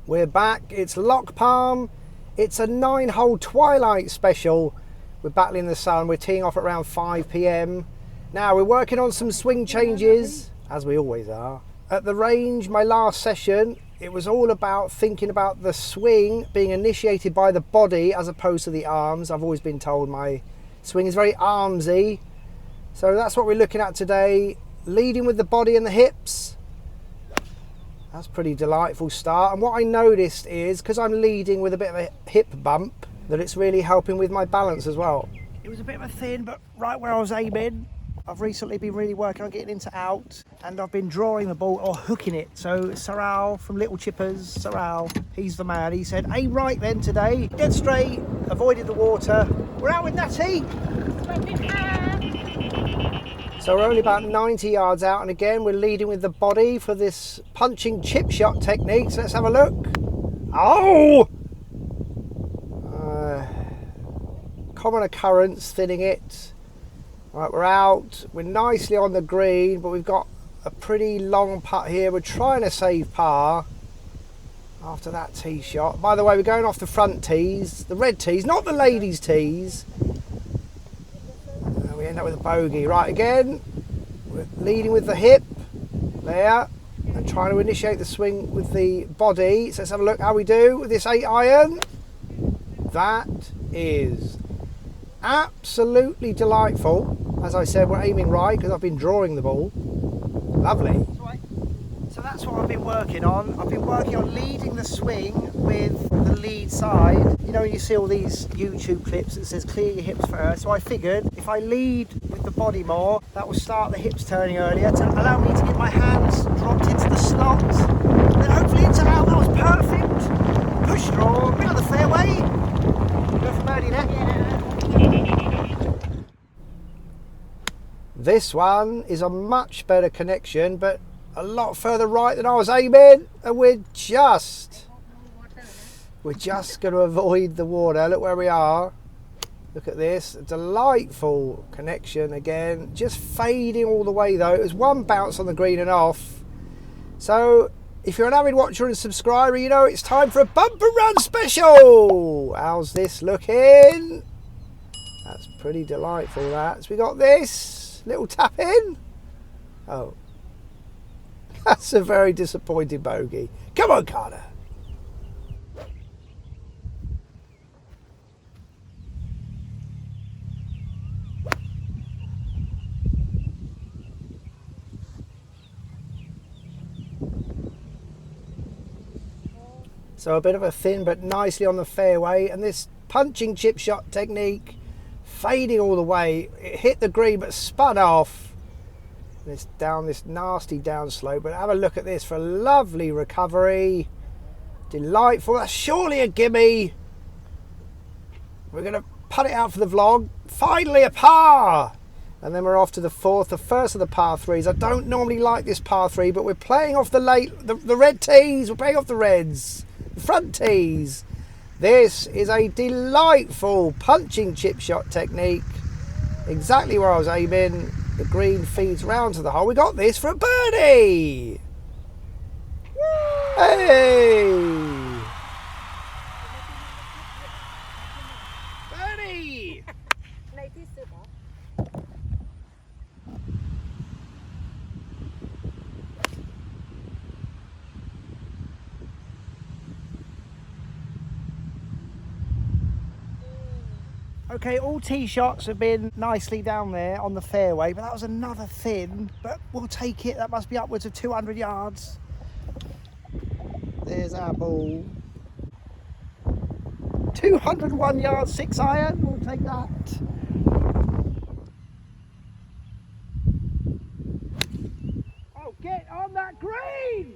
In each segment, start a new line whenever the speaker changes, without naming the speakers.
We're back. It's Lock Palm. It's a 9-hole Twilight special. We're battling the sun. We're teeing off at around 5 p.m. Now we're working on some swing changes, as we always are. At the range, my last session, it was all about thinking about the swing being initiated by the body as opposed to the arms. I've always been told my swing is very armsy. So that's what we're looking at today. Leading with the body and the hips. That's a pretty delightful start. And what I noticed is, because I'm leading with a bit of a hip bump, that it's really helping with my balance as well. It was a bit of a thin, but right where I was aiming. I've recently been really working on getting into out, and I've been drawing the ball or hooking it. So Saral from Little Chippers, Saral, he's the man. He said, aim right then today, dead straight, avoided the water. We're out with Natty. So we're only about 90 yards out, and again we're leading with the body for this punching chip shot technique. So let's have a look. Oh! Common occurrence, thinning it. Right, we're out. We're nicely on the green, but we've got a pretty long putt here. We're trying to save par after that tee shot. By the way, we're going off the front tees, the red tees, not the ladies' tees. We end up with a bogey. Right, again, we're leading with the hip there and trying to initiate the swing with the body. So let's have a look how we do with this 8-iron. That is absolutely delightful. As I said, we're aiming right because I've been drawing the ball. Lovely. So that's what I've been working on. I've been working on leading the swing with the lead side. You know, you see all these YouTube clips that says clear your hips first. So I figured if I lead with the body more, that will start the hips turning earlier to allow me to get my hands dropped into the slot. And then hopefully into out. That was perfect. Push draw, middle of the fairway. Go for birdie there. Yeah. This one is a much better connection, but a lot further right than I was aiming, and we're just going to avoid the water. Look where we are. Look at this, a delightful connection again, just fading all the way though. It was one bounce on the green and off. So if you're an avid watcher and subscriber, you know it's time for a bumper run special. How's this looking? That's pretty delightful, that. So we got this little tap in. Oh, that's a very disappointing bogey. Come on, Carter. So a bit of a thin, but nicely on the fairway. And this punching chip shot technique, fading all the way. It hit the green, but spun off. This down this nasty downslope, but have a look at this for a lovely recovery. Delightful. That's surely a gimme. We're going to putt it out for the vlog. Finally a par, and then we're off to the fourth, the first of the par threes. I don't normally like this par three, but we're playing off the red tees. We're playing off the reds, the front tees. This is a delightful punching chip shot technique, exactly where I was aiming. The green feeds round to the hole. We got this for a birdie. Hey! Birdie! Okay, all tee shots have been nicely down there on the fairway, but that was another thin, but we'll take it. That must be upwards of 200 yards. There's our ball. 201 yards, 6-iron. We'll take that. Oh, get on that green!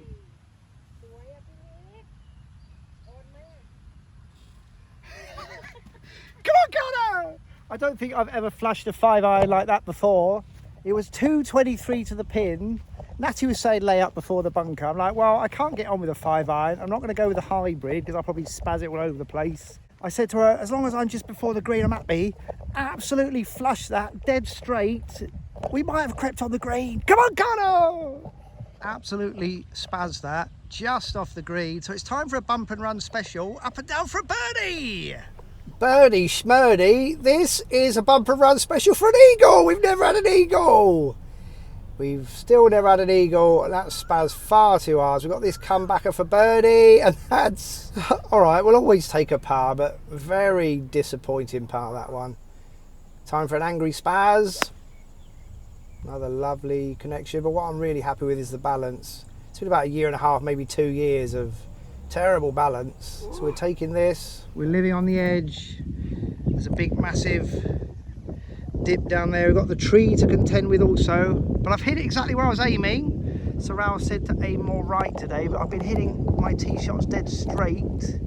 Come on, Connor! I don't think I've ever flashed a 5-iron like that before. It was 223 to the pin. Natty was saying lay up before the bunker. I'm like, well, I can't get on with a 5-iron. I'm not going to go with a hybrid because I'll probably spaz it all over the place. I said to her, as long as I'm just before the green, I'm happy. Absolutely flush that, dead straight. We might have crept on the green. Come on, Connor! Absolutely spaz that. just off the green. So it's time for a bump and run special. Up and down for a birdie. Birdie schmurdy. This is a bump and run special for an eagle. We've never had an eagle. We've still never had an eagle, and that spaz far too hard. We've got this comebacker for birdie, and that's all right. We'll always take a par, but very disappointing par, that one. Time for an angry spaz. Another lovely connection, but what I'm really happy with is the balance. It's been about a year and a half, maybe 2 years of terrible balance. So we're taking this. We're living on the edge. There's a big, massive dip down there. We've got the tree to contend with also, but I've hit it exactly where I was aiming. So Raoul said to aim more right today, but I've been hitting my tee shots dead straight.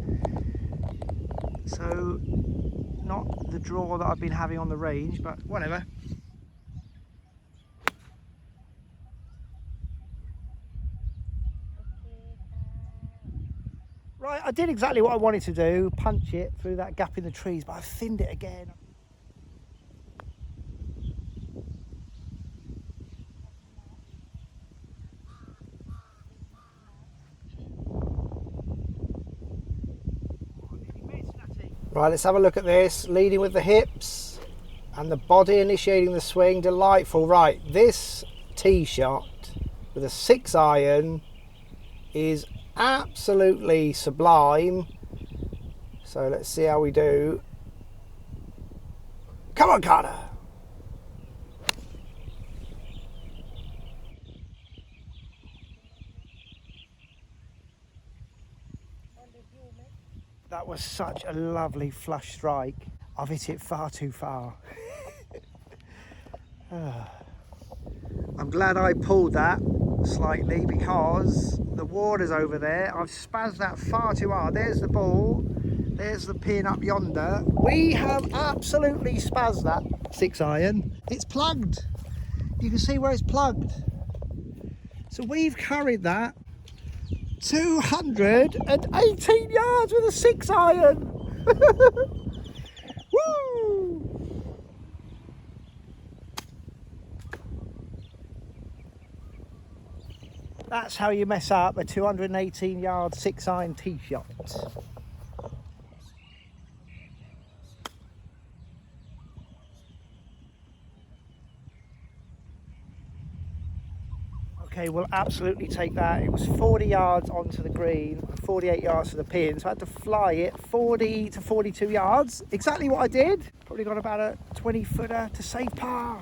So not the draw that I've been having on the range, but whatever. Right, I did exactly what I wanted to do, punch it through that gap in the trees, but I've thinned it again. Right, let's have a look at this. Leading with the hips and the body initiating the swing. Delightful. Right, this tee shot with a 6-iron is absolutely sublime. So let's see how we do. Come on, Carter. That was such a lovely flush strike. I've hit it far too far. I'm glad I pulled that slightly because the water's over there. I've spazzed that far too hard. There's the ball. There's the pin up yonder. We have absolutely spazzed that 6-iron. It's plugged. You can see where it's plugged. So we've carried that 218 yards with a 6-iron. Woo! That's how you mess up a 218 yard 6-iron tee shot. Okay, we'll absolutely take that. It was 40 yards onto the green, 48 yards to the pin, so I had to fly it 40 to 42 yards. Exactly what I did. Probably got about a 20-footer to save par.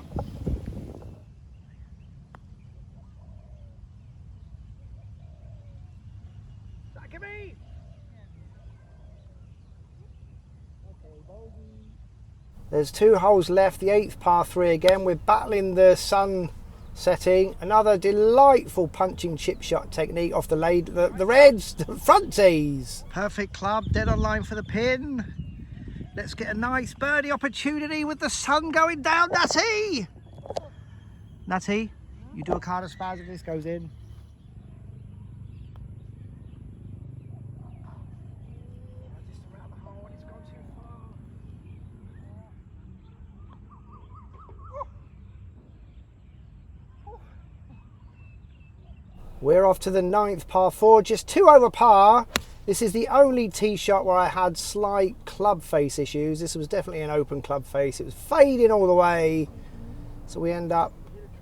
There's 2 holes left, the 8th par 3 again. We're battling the sun setting. Another delightful punching chip shot technique off the reds, the front tees. Perfect club, dead on line for the pin. Let's get a nice birdie opportunity with the sun going down. Natty! Natty, you do a card of spaz if this goes in. We're off to the 9th par 4, just 2 over par. This is the only tee shot where I had slight club face issues. This was definitely an open club face. It was fading all the way. So we end up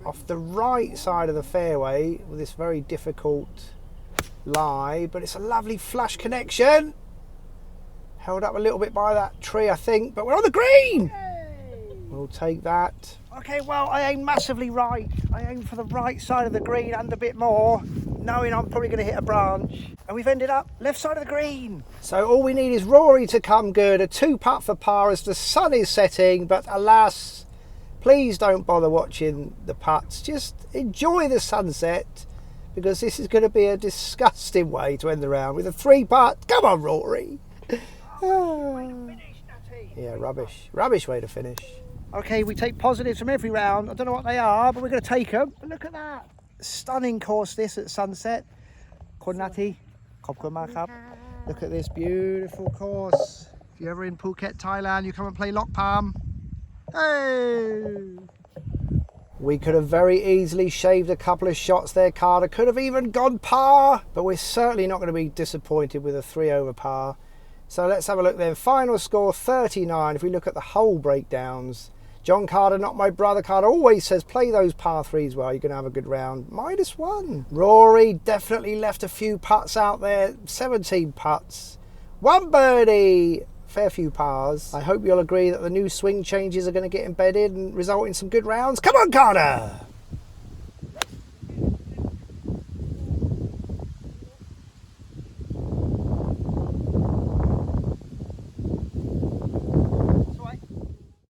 off the right side of the fairway with this very difficult lie, but it's a lovely flush connection. Held up a little bit by that tree, I think, but we're on the green. We'll take that. Okay, well, I aimed massively right. I aimed for the right side of the green and a bit more, knowing I'm probably going to hit a branch. And we've ended up left side of the green. So all we need is Rory to come good. A 2-putt for par as the sun is setting. But alas, please don't bother watching the putts. Just enjoy the sunset, because this is going to be a disgusting way to end the round with a 3-putt. Come on, Rory. Yeah, rubbish. Rubbish way to finish. Okay, we take positives from every round. I don't know what they are, but we're going to take them. But look at that. Stunning course this at sunset. Kornati, Kopkomakap. Look at this beautiful course. If you're ever in Phuket, Thailand, you come and play Lock Palm. Hey! We could have very easily shaved a couple of shots there, Carter. Could have even gone par, but we're certainly not going to be disappointed with a 3 over par. So let's have a look then. Final score 39. If we look at the hole breakdowns, John Carter, not my brother Carter, always says play those par 3s well, you're going to have a good round. -1. Rory definitely left a few putts out there. 17 putts. 1 birdie. Fair few pars. I hope you'll agree that the new swing changes are going to get embedded and result in some good rounds. Come on, Carter!